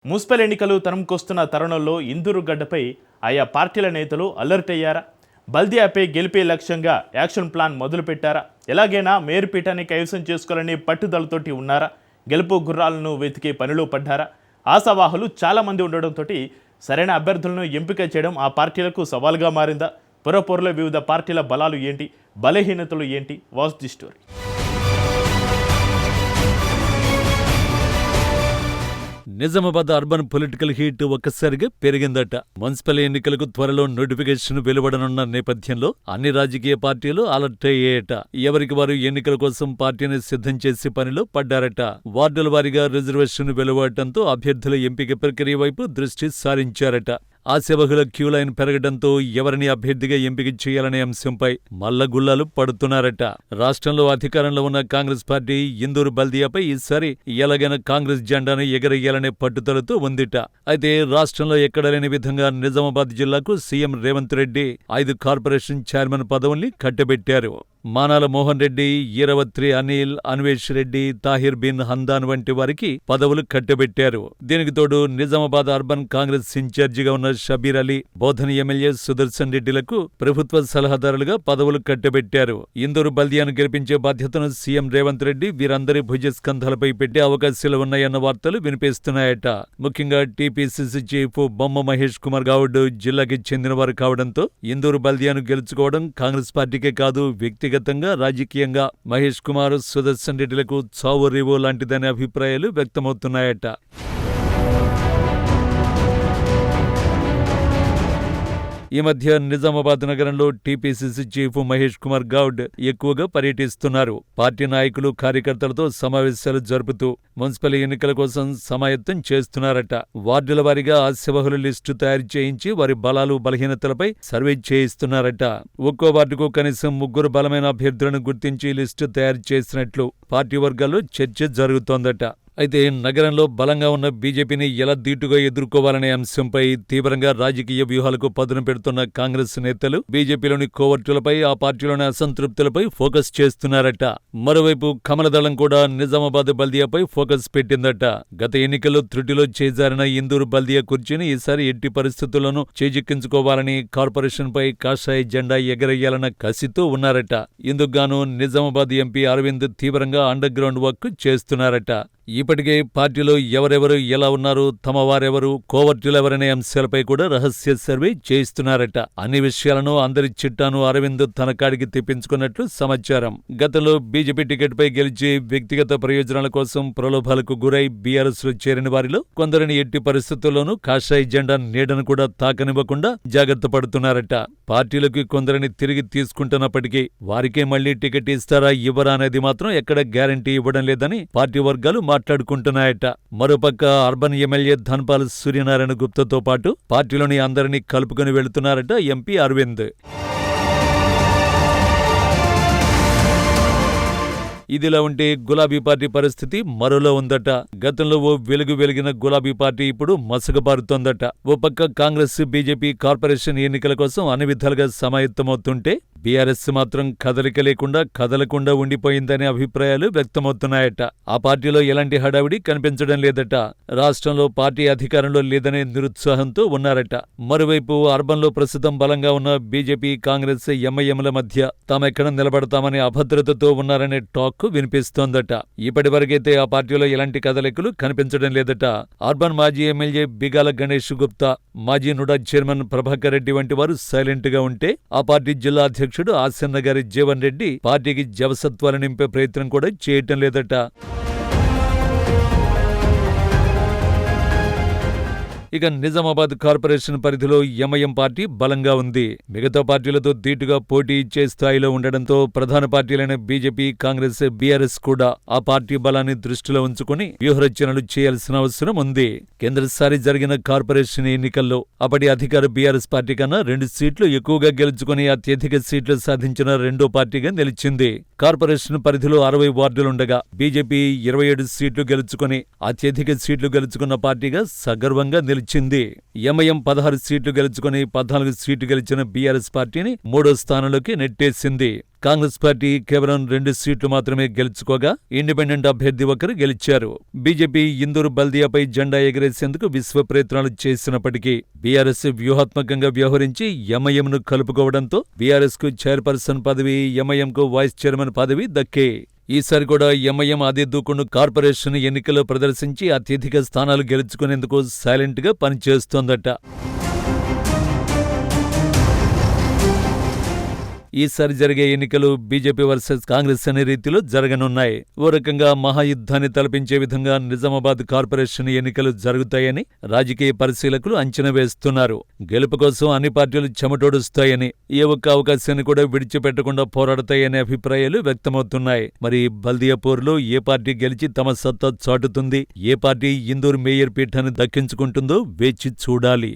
Municipal ఎన్నికలు తరంకొస్తున్న తరుణంలో ఇందూరు గడ్డపై ఆయా పార్టీల నేతలు అలర్ట్ అయ్యారా? బల్దియాపై గెలిపే లక్ష్యంగా యాక్షన్ ప్లాన్ మొదలుపెట్టారా? ఎలాగైనా మేయర్ పీఠాన్ని కైవసం చేసుకోవాలని పట్టుదలతోటి ఉన్నారా? గెలుపు గుర్రాలను వెతికే పనిలో పడ్డారా? ఆశావాహులు చాలామంది ఉండడంతో సరైన అభ్యర్థులను ఎంపిక చేయడం ఆ పార్టీలకు సవాల్గా మారిందా? పురపొరలో వివిధ పార్టీల బలాలు ఏంటి, బలహీనతలు ఏంటి? Watch the story. Nizamabad urban political heat ఒక్కసారిగా పెరిగిందట. మున్సిపల్ ఎన్నికలకు త్వరలో నోటిఫికేషన్ వెలువడనున్న నేపథ్యంలో అన్ని రాజకీయ పార్టీలు అలర్ట్ అయ్యాయట. ఎవరికి వారు ఎన్నికల కోసం పార్టీని సిద్ధం చేసే పనిలో పడ్డారట. వార్డుల వారీగా రిజర్వేషన్ వెలువడటంతో అభ్యర్థుల ఎంపిక ప్రక్రియ వైపు దృష్టి సారించారట. ఆశావహుల క్యూలైన్ పెరగడంతో ఎవరిని అభ్యర్థిగా ఎంపిక చేయాలనే అంశంపై మల్లగుల్లాలు పడుతున్నారట. రాష్ట్రంలో అధికారంలో ఉన్న కాంగ్రెస్ పార్టీ ఇందూరు బల్దియాపై ఈసారి ఎలాగైనా కాంగ్రెస్ జెండాను ఎగరేయాలనే పట్టుదలతో ఉందిట. అయితే రాష్ట్రంలో ఎక్కడ లేని విధంగా నిజామాబాద్ జిల్లాకు CM Revanth Reddy 5 corporation chairman పదవుల్ని కట్టబెట్టారు. మానాల మోహన్ రెడ్డి, ఈరవత్రి అనిల్, అన్వేష్ రెడ్డి, తాహిర్ బిన్ హందాన్ వంటి వారికి పదవులు కట్టబెట్టారు. దీనికి తోడు నిజామాబాద్ అర్బన్ కాంగ్రెస్ ఇన్ఛార్జిగా ఉన్న షబీర్ అలీ, బోధన్ ఎమ్మెల్యే సుదర్శన్ రెడ్డిలకు ప్రభుత్వ సలహాదారులుగా పదవులు కట్టబెట్టారు. ఇందూరు బల్దియాను గెలిపించే బాధ్యతను సీఎం రేవంత్ రెడ్డి వీరందరి భుజస్కంధాలపై పెట్టే అవకాశాలు ఉన్నాయన్న వార్తలు వినిపిస్తున్నాయట. ముఖ్యంగా టీపీసీసీ చీఫ్ బొమ్మ మహేష్ కుమార్ గౌడ్ జిల్లాకి చెందినవారు కావడంతో ఇందూరు బల్దియాను గెలుచుకోవడం కాంగ్రెస్ పార్టీకే కాదు, వ్యక్తిగతంగా రాజకీయంగా మహేష్ కుమార్, సుదర్శన్ రెడ్డిలకు చావు రేవో లాంటిదనే అభిప్రాయాలు వ్యక్తమవుతున్నాయట. ఈ మధ్య నిజామాబాద్ నగరంలో టీపీసీసీ చీఫ్ మహేష్ కుమార్ గౌడ్ ఎక్కువగా పర్యటిస్తున్నారు. పార్టీ నాయకులు, కార్యకర్తలతో సమావేశాలు జరుపుతూ మున్సిపల్ ఎన్నికల కోసం సమాయత్తం చేస్తున్నారట. వార్డుల వారీగా ఆశావహుల లిస్టు తయారు చేయించి వారి బలాలు, బలహీనతలపై సర్వే చేయిస్తున్నారట. ఒక్కో వార్డుకు కనీసం 3 బలమైన అభ్యర్థులను గుర్తించి లిస్టు తయారు చేసినట్లు పార్టీ వర్గాల్లో చర్చ జరుగుతోందట. అయితే నగరంలో బలంగా ఉన్న బీజేపీని ఎలా ధీటుగా ఎదుర్కోవాలనే అంశంపై తీవ్రంగా రాజకీయ వ్యూహాలకు పదును పెడుతున్న కాంగ్రెస్ నేతలు బీజేపీలోని కోవర్టులపై, ఆ పార్టీలోని అసంతృప్తులపై ఫోకస్ చేస్తున్నారట. మరోవైపు కమలదళం కూడా నిజామాబాద్ బల్దియాపై ఫోకస్ పెట్టిందట. గత ఎన్నికల్లో త్రుటిలో చేజారిన ఇందూరు బల్దియా కుర్చీని ఈసారి ఎట్టి పరిస్థితుల్లోనూ చేజిక్కించుకోవాలని కార్పొరేషన్పై కాషాయ జెండా ఎగరేయాలన్న కసితో ఉన్నారట. ఇందుకుగాను నిజామాబాద్ ఎంపీ అరవింద్ తీవ్రంగా అండర్ గ్రౌండ్ వర్క్ చేస్తున్నారట. ఇప్పటికే పార్టీలో ఎవరెవరు ఎలా ఉన్నారు, తమ వారెవరు, కోవర్టులెవరనే అంశాలపై కూడా రహస్య సర్వే చేయిస్తున్నారట. అన్ని విషయాలను, అందరి చిట్టాను అరవింద్ తన కాడికి తెప్పించుకున్నట్లు సమాచారం. గతంలో బీజేపీ టికెట్పై గెలిచి వ్యక్తిగత ప్రయోజనాల కోసం ప్రలోభాలకు గురై బీఆర్ఎస్ లో చేరిన వారిలో కొందరిని ఎట్టి పరిస్థితుల్లోనూ కాషాయ జెండా నీడను కూడా తాకనివ్వకుండా జాగ్రత్త పడుతున్నారట. పార్టీలోకి కొందరిని తిరిగి తీసుకుంటున్నప్పటికీ వారికే మళ్లీ టికెట్ ఇస్తారా, ఇవ్వరా అనేది మాత్రం ఎక్కడ గ్యారంటీ ఇవ్వడం లేదని పార్టీ వర్గాలు మాట్లాడుకుంటున్నాయట. మరోపక్క అర్బన్ ఎమ్మెల్యే ధన్పాల్ సూర్యనారాయణ గుప్తాతో పాటు పార్టీలోని అందరినీ కలుపుకొని వెళుతున్నారట ఎంపీ అరవింద్. ఇదిలా ఉంటే గులాబీ పార్టీ పరిస్థితి మరోలా ఉందట. గతంలో ఓ వెలిగిన గులాబీ పార్టీ ఇప్పుడు మసకబారుతోందట. ఓ పక్క కాంగ్రెస్, బీజేపీ కార్పొరేషన్ ఎన్నికల కోసం అన్ని విధాలుగా సమాయత్తమవుతుంటే బీఆర్ఎస్ మాత్రం కదలకుండా ఉండిపోయిందనే అభిప్రాయాలు వ్యక్తమవుతున్నాయట. ఆ పార్టీలో ఎలాంటి హడావిడి కనిపించడం లేదట. రాష్ట్రంలో పార్టీ అధికారంలో లేదనే నిరుత్సాహంతో ఉన్నారట. మరోవైపు అర్బన్లో ప్రస్తుతం బలంగా ఉన్న బీజేపీ, కాంగ్రెస్, ఎంఐఎంల మధ్య తామెక్కడ నిలబడతామనే అభద్రతతో ఉన్నారనే టాక్ వినిపిస్తోందట. ఇప్పటి వరకైతే ఆ పార్టీలో ఎలాంటి కదలికలు కనిపించడం లేదట. అర్బన్ మాజీ ఎమ్మెల్యే బిగాల గణేష్ గుప్తా, మాజీ నుడా చైర్మన్ ప్రభాకర్ రెడ్డి వంటి వారు సైలెంట్ గా ఉంటే, ఆ పార్టీ జిల్లా అధ్యక్షుడు ఆసన్న గారి జీవన్ రెడ్డి పార్టీకి జవసత్వాలు నింపే ప్రయత్నం కూడా చేయటం లేదట. ఇక నిజామాబాద్ కార్పొరేషన్ పరిధిలో ఎంఐఎం పార్టీ బలంగా ఉంది. మిగతా పార్టీలతో ధీటుగా పోటీ ఇచ్చే స్థాయిలో ఉండడంతో ప్రధాన పార్టీలైన బీజేపీ, కాంగ్రెస్, బీఆర్ఎస్ కూడా ఆ పార్టీ బలాన్ని దృష్టిలో ఉంచుకుని వ్యూహరచనలు చేయాల్సిన అవసరం ఉంది. కిందసారి జరిగిన కార్పొరేషన్ ఎన్నికల్లో అప్పటి అధికార బీఆర్ఎస్ పార్టీ కన్నా 2 సీట్లు ఎక్కువగా గెలుచుకుని అత్యధిక సీట్లు సాధించిన రెండో పార్టీగా నిలిచింది. కార్పొరేషన్ పరిధిలో 60 వార్డులుండగా బీజేపీ 27 సీట్లు గెలుచుకుని అత్యధిక సీట్లు గెలుచుకున్న పార్టీగా సగర్వంగా నిలిచింది. గెలిచింది. ఎంఐఎం 16 సీట్లు గెలుచుకుని 14 సీట్లు గెలిచిన బీఆర్ఎస్ పార్టీని 3వ స్థానంలోకి నెట్టేసింది. కాంగ్రెస్ పార్టీ కేవలం 2 సీట్లు మాత్రమే గెలుచుకోగా ఇండిపెండెంట్ అభ్యర్థి ఒకరు గెలిచారు. బీజేపీ ఇందూరు బల్దియాపై జెండా ఎగరేసేందుకు విశ్వ ప్రయత్నాలు చేసినప్పటికీ బీఆర్ఎస్ వ్యూహాత్మకంగా వ్యవహరించి ఎంఐఎంను కలుపుకోవడంతో బీఆర్ఎస్కు చైర్పర్సన్ పదవి, ఎంఐఎంకు వైస్ చైర్మన్ పదవి దక్కే. ఈసారి కూడా ఎంఐఎం అదే దూకుడు కార్పొరేషన్ ఎన్నికల్లో ప్రదర్శించి అత్యధిక స్థానాలు గెలుచుకునేందుకు సైలెంట్గా పనిచేస్తోందట. ఈసారి జరిగే ఎన్నికలు బీజేపీ వర్సెస్ కాంగ్రెస్ అనే రీతిలో జరగనున్నాయి. ఓ రకంగా మహాయుద్ధాన్ని తలపించే విధంగా నిజామాబాద్ కార్పొరేషన్ ఎన్నికలు జరుగుతాయని రాజకీయ పరిశీలకులు అంచనా వేస్తున్నారు. గెలుపు కోసం అన్ని పార్టీలు చెమటోడుస్తాయని, ఏ ఒక్క అవకాశాన్ని కూడా విడిచిపెట్టకుండా పోరాడతాయనే అభిప్రాయాలు వ్యక్తమవుతున్నాయి. మరి బల్దియాపూర్లో ఏ పార్టీ గెలిచి తమ సత్తా చాటుతుంది, ఏ పార్టీ ఇందూరు మేయర్ పీఠాన్ని దక్కించుకుంటుందో వేచి చూడాలి.